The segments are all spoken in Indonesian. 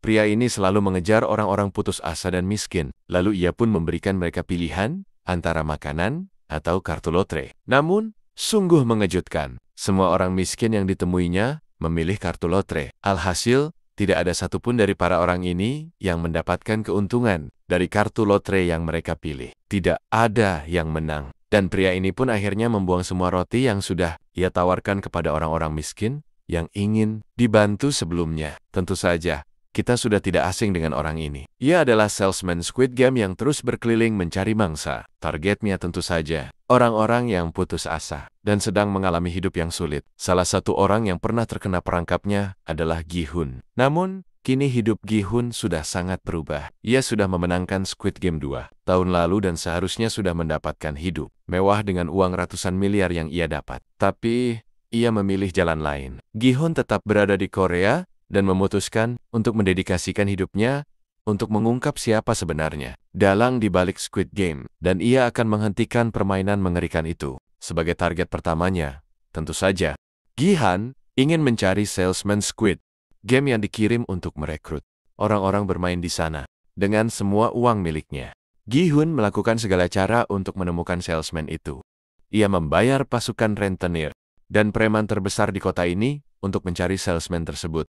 Pria ini selalu mengejar orang-orang putus asa dan miskin, lalu ia pun memberikan mereka pilihan antara makanan atau kartu lotre. Namun, sungguh mengejutkan, semua orang miskin yang ditemuinya memilih kartu lotre. Alhasil, tidak ada satupun dari para orang ini yang mendapatkan keuntungan dari kartu lotre yang mereka pilih. Tidak ada yang menang. Dan pria ini pun akhirnya membuang semua roti yang sudah ia tawarkan kepada orang-orang miskin yang ingin dibantu sebelumnya. Tentu saja, kita sudah tidak asing dengan orang ini. Ia adalah salesman Squid Game yang terus berkeliling mencari mangsa. Targetnya tentu saja orang-orang yang putus asa dan sedang mengalami hidup yang sulit. Salah satu orang yang pernah terkena perangkapnya adalah Gi-hun. Namun, kini hidup Gi-hun sudah sangat berubah. Ia sudah memenangkan Squid Game 2 tahun lalu dan seharusnya sudah mendapatkan hidup mewah dengan uang ratusan miliar yang ia dapat. Tapi, ia memilih jalan lain. Gi-hun tetap berada di Korea dan memutuskan untuk mendedikasikan hidupnya untuk mengungkap siapa sebenarnya dalang di balik Squid Game, dan ia akan menghentikan permainan mengerikan itu. Sebagai target pertamanya, tentu saja, Gi-han ingin mencari salesman Squid Game yang dikirim untuk merekrut orang-orang bermain di sana dengan semua uang miliknya. Gi-hun melakukan segala cara untuk menemukan salesman itu. Ia membayar pasukan rentenir dan preman terbesar di kota ini untuk mencari salesman tersebut.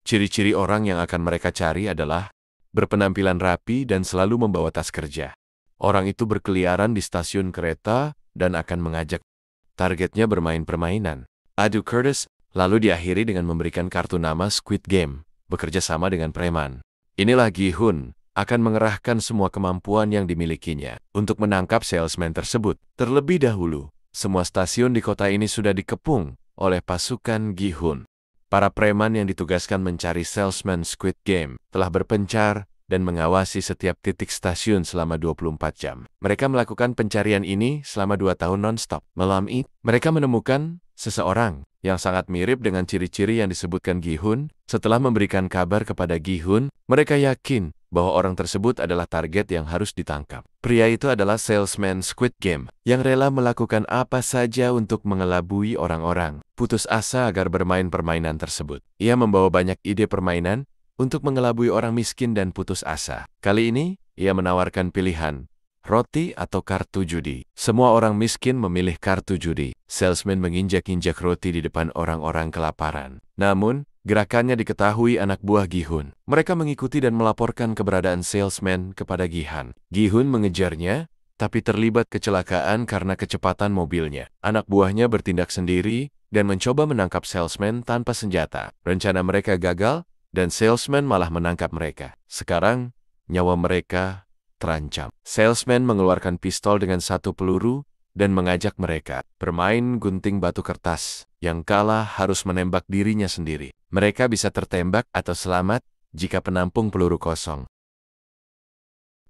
Ciri-ciri orang yang akan mereka cari adalah berpenampilan rapi dan selalu membawa tas kerja. Orang itu berkeliaran di stasiun kereta dan akan mengajak targetnya bermain permainan adu Curtis, lalu diakhiri dengan memberikan kartu nama Squid Game, bekerja sama dengan preman. Inilah Gi-hun akan mengerahkan semua kemampuan yang dimilikinya untuk menangkap salesman tersebut. Terlebih dahulu, semua stasiun di kota ini sudah dikepung oleh pasukan Gi-hun. Para preman yang ditugaskan mencari salesman Squid Game telah berpencar dan mengawasi setiap titik stasiun selama 24 jam. Mereka melakukan pencarian ini selama 2 tahun non-stop. Malam itu, mereka menemukan seseorang yang sangat mirip dengan ciri-ciri yang disebutkan Gi-hun. Setelah memberikan kabar kepada Gi-hun, mereka yakin bahwa orang tersebut adalah target yang harus ditangkap. Pria itu adalah salesman Squid Game yang rela melakukan apa saja untuk mengelabui orang-orang putus asa agar bermain permainan tersebut. Ia membawa banyak ide permainan untuk mengelabui orang miskin dan putus asa. Kali ini, ia menawarkan pilihan roti atau kartu judi. Semua orang miskin memilih kartu judi. Salesman menginjak-injak roti di depan orang-orang kelaparan. Namun, gerakannya diketahui anak buah Gi-hun. Mereka mengikuti dan melaporkan keberadaan salesman kepada Gi-han. Gi-hun mengejarnya, tapi terlibat kecelakaan karena kecepatan mobilnya. Anak buahnya bertindak sendiri dan mencoba menangkap salesman tanpa senjata. Rencana mereka gagal, dan salesman malah menangkap mereka. Sekarang, nyawa mereka terancam. Salesman mengeluarkan pistol dengan 1 peluru dan mengajak mereka bermain gunting batu kertas. Yang kalah harus menembak dirinya sendiri. Mereka bisa tertembak atau selamat jika penampung peluru kosong.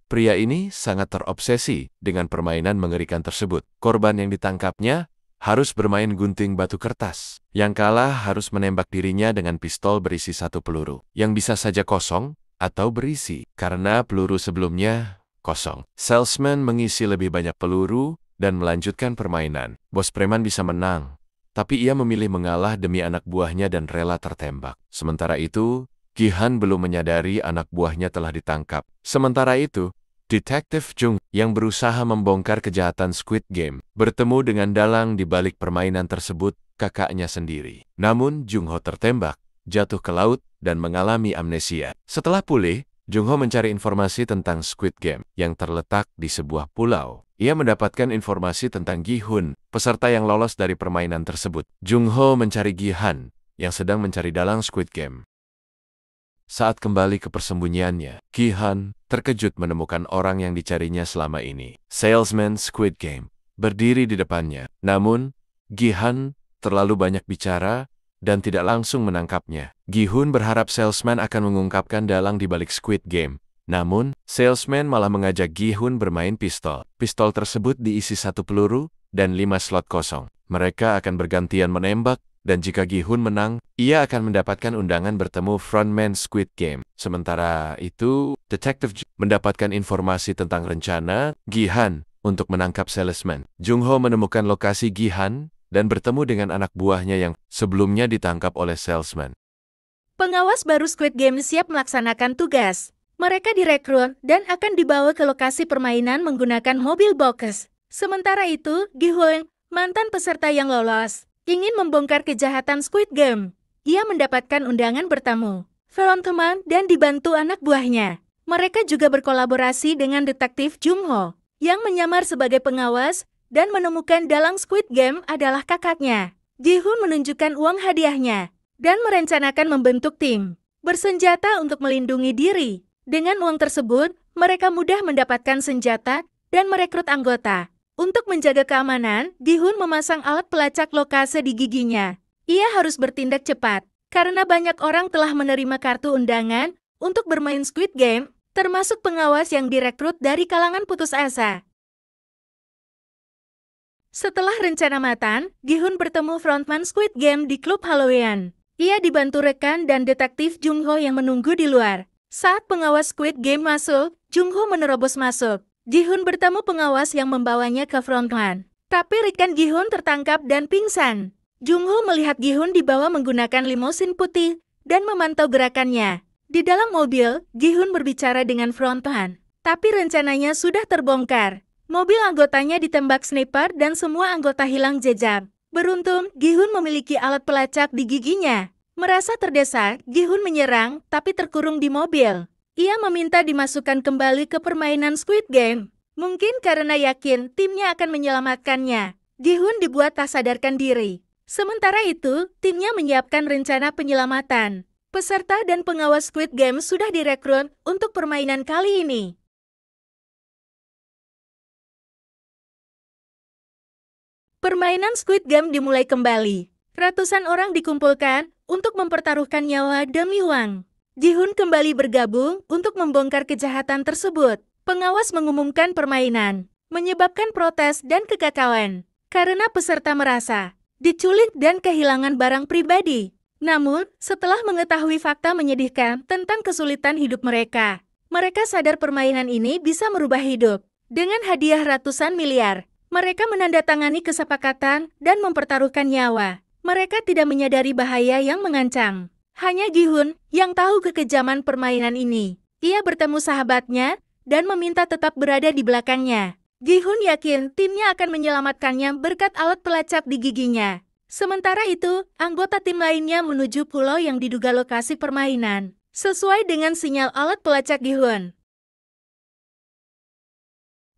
Pria ini sangat terobsesi dengan permainan mengerikan tersebut. Korban yang ditangkapnya harus bermain gunting batu kertas. Yang kalah harus menembak dirinya dengan pistol berisi 1 peluru, yang bisa saja kosong atau berisi, karena peluru sebelumnya kosong. Salesman mengisi lebih banyak peluru dan melanjutkan permainan. Bos preman bisa menang, tapi ia memilih mengalah demi anak buahnya dan rela tertembak. Sementara itu, Gi-han belum menyadari anak buahnya telah ditangkap. Sementara itu, Detektif Jung yang berusaha membongkar kejahatan Squid Game bertemu dengan dalang di balik permainan tersebut, kakaknya sendiri. Namun, Jung-ho tertembak, jatuh ke laut, dan mengalami amnesia. Setelah pulih, Jung-ho mencari informasi tentang Squid Game yang terletak di sebuah pulau. Ia mendapatkan informasi tentang Gi-hun, peserta yang lolos dari permainan tersebut. Jung-ho mencari Gi-han yang sedang mencari dalang Squid Game. Saat kembali ke persembunyiannya, Gi-han terkejut menemukan orang yang dicarinya selama ini. Salesman Squid Game berdiri di depannya. Namun, Gi-han terlalu banyak bicara dan tidak langsung menangkapnya. Gi-hun berharap salesman akan mengungkapkan dalang di balik Squid Game. Namun, salesman malah mengajak Gi-hun bermain pistol. Pistol tersebut diisi 1 peluru dan 5 slot kosong. Mereka akan bergantian menembak, dan jika Gi-hun menang, ia akan mendapatkan undangan bertemu frontman Squid Game. Sementara itu, Detektif mendapatkan informasi tentang rencana Gi-han untuk menangkap salesman. Jung-ho menemukan lokasi Gi-han dan bertemu dengan anak buahnya yang sebelumnya ditangkap oleh salesman. Pengawas baru Squid Game siap melaksanakan tugas. Mereka direkrut dan akan dibawa ke lokasi permainan menggunakan mobil box. Sementara itu, Gi-hoon, mantan peserta yang lolos, ingin membongkar kejahatan Squid Game. Ia mendapatkan undangan bertamu, teman dan dibantu anak buahnya. Mereka juga berkolaborasi dengan detektif Jung-ho, yang menyamar sebagai pengawas dan menemukan dalang Squid Game adalah kakaknya. Gi-hoon menunjukkan uang hadiahnya dan merencanakan membentuk tim bersenjata untuk melindungi diri. Dengan uang tersebut, mereka mudah mendapatkan senjata dan merekrut anggota. Untuk menjaga keamanan, Gi-hoon memasang alat pelacak lokase di giginya. Ia harus bertindak cepat, karena banyak orang telah menerima kartu undangan untuk bermain Squid Game, termasuk pengawas yang direkrut dari kalangan putus asa. Setelah rencana matang, Gi-hoon bertemu frontman Squid Game di klub Halloween. Ia dibantu rekan dan detektif Jung-ho yang menunggu di luar. Saat pengawas Squid Game masuk, Jung-ho menerobos masuk. Gi-hoon bertemu pengawas yang membawanya ke frontman. Tapi rekan Gi-hoon tertangkap dan pingsan. Jung-ho melihat Gi-hoon dibawa menggunakan limosin putih dan memantau gerakannya. Di dalam mobil, Gi-hoon berbicara dengan frontman. Tapi rencananya sudah terbongkar. Mobil anggotanya ditembak sniper dan semua anggota hilang jejak. Beruntung, Gi-hoon memiliki alat pelacak di giginya. Merasa terdesak, Gi-hoon menyerang, tapi terkurung di mobil. Ia meminta dimasukkan kembali ke permainan Squid Game. Mungkin karena yakin timnya akan menyelamatkannya. Gi-hoon dibuat tak sadarkan diri. Sementara itu, timnya menyiapkan rencana penyelamatan. Peserta dan pengawas Squid Game sudah direkrut untuk permainan kali ini. Permainan Squid Game dimulai kembali. Ratusan orang dikumpulkan untuk mempertaruhkan nyawa demi uang. Gi-hoon kembali bergabung untuk membongkar kejahatan tersebut. Pengawas mengumumkan permainan, menyebabkan protes dan kekacauan. Karena peserta merasa diculik dan kehilangan barang pribadi. Namun, setelah mengetahui fakta menyedihkan tentang kesulitan hidup mereka, mereka sadar permainan ini bisa merubah hidup. Dengan hadiah ratusan miliar, mereka menandatangani kesepakatan dan mempertaruhkan nyawa. Mereka tidak menyadari bahaya yang mengancam. Hanya Gi-hoon yang tahu kekejaman permainan ini. Ia bertemu sahabatnya dan meminta tetap berada di belakangnya. Gi-hoon yakin timnya akan menyelamatkannya berkat alat pelacak di giginya. Sementara itu, anggota tim lainnya menuju pulau yang diduga lokasi permainan, sesuai dengan sinyal alat pelacak Gi-hoon.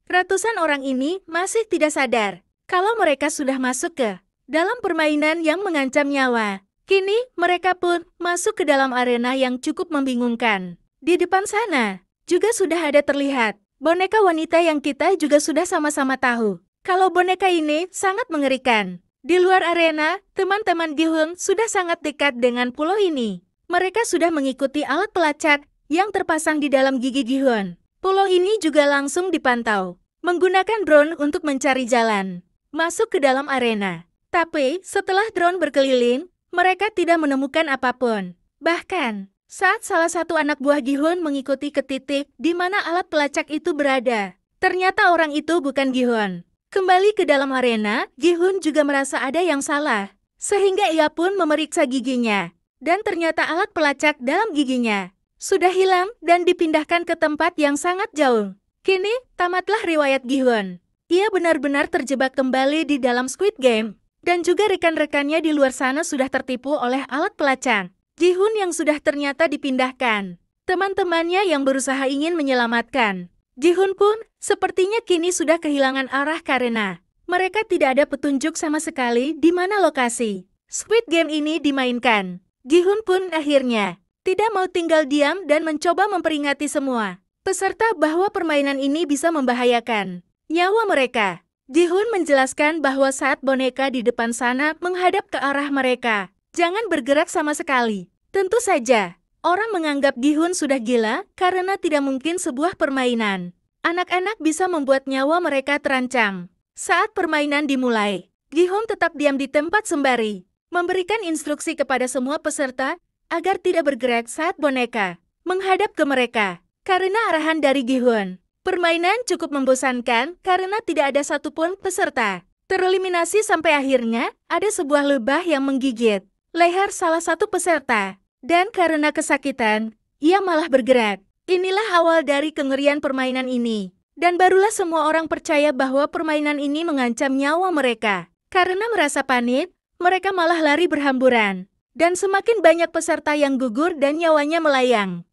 Ratusan orang ini masih tidak sadar kalau mereka sudah masuk ke dalam permainan yang mengancam nyawa. Kini, mereka pun masuk ke dalam arena yang cukup membingungkan. Di depan sana, juga sudah ada terlihat boneka wanita yang kita juga sudah sama-sama tahu. Kalau boneka ini sangat mengerikan. Di luar arena, teman-teman Gi-hoon sudah sangat dekat dengan pulau ini. Mereka sudah mengikuti alat pelacak yang terpasang di dalam gigi Gi-hoon. Pulau ini juga langsung dipantau, menggunakan drone untuk mencari jalan masuk ke dalam arena. Tapi, setelah drone berkeliling, mereka tidak menemukan apapun. Bahkan, saat salah satu anak buah Gi-hoon mengikuti ke titik di mana alat pelacak itu berada, ternyata orang itu bukan Gi-hoon. Kembali ke dalam arena, Gi-hoon juga merasa ada yang salah. Sehingga ia pun memeriksa giginya. Dan ternyata alat pelacak dalam giginya sudah hilang dan dipindahkan ke tempat yang sangat jauh. Kini, tamatlah riwayat Gi-hoon. Ia benar-benar terjebak kembali di dalam Squid Game. Dan juga rekan-rekannya di luar sana sudah tertipu oleh alat pelacak. Gi-hoon yang sudah ternyata dipindahkan. Teman-temannya yang berusaha ingin menyelamatkan. Gi-hoon pun sepertinya kini sudah kehilangan arah karena mereka tidak ada petunjuk sama sekali di mana lokasi Squid Game ini dimainkan. Gi-hoon pun akhirnya tidak mau tinggal diam dan mencoba memperingati semua peserta bahwa permainan ini bisa membahayakan nyawa mereka. Gi-hoon menjelaskan bahwa saat boneka di depan sana menghadap ke arah mereka, jangan bergerak sama sekali. Tentu saja, orang menganggap Gi-hoon sudah gila karena tidak mungkin sebuah permainan anak-anak bisa membuat nyawa mereka terancam. Saat permainan dimulai, Gi-hoon tetap diam di tempat sembari memberikan instruksi kepada semua peserta agar tidak bergerak saat boneka menghadap ke mereka. Karena arahan dari Gi-hoon, permainan cukup membosankan karena tidak ada satupun peserta tereliminasi sampai akhirnya ada sebuah lebah yang menggigit leher salah satu peserta. Dan karena kesakitan, ia malah bergerak. Inilah awal dari kengerian permainan ini. Dan barulah semua orang percaya bahwa permainan ini mengancam nyawa mereka. Karena merasa panik, mereka malah lari berhamburan. Dan semakin banyak peserta yang gugur dan nyawanya melayang.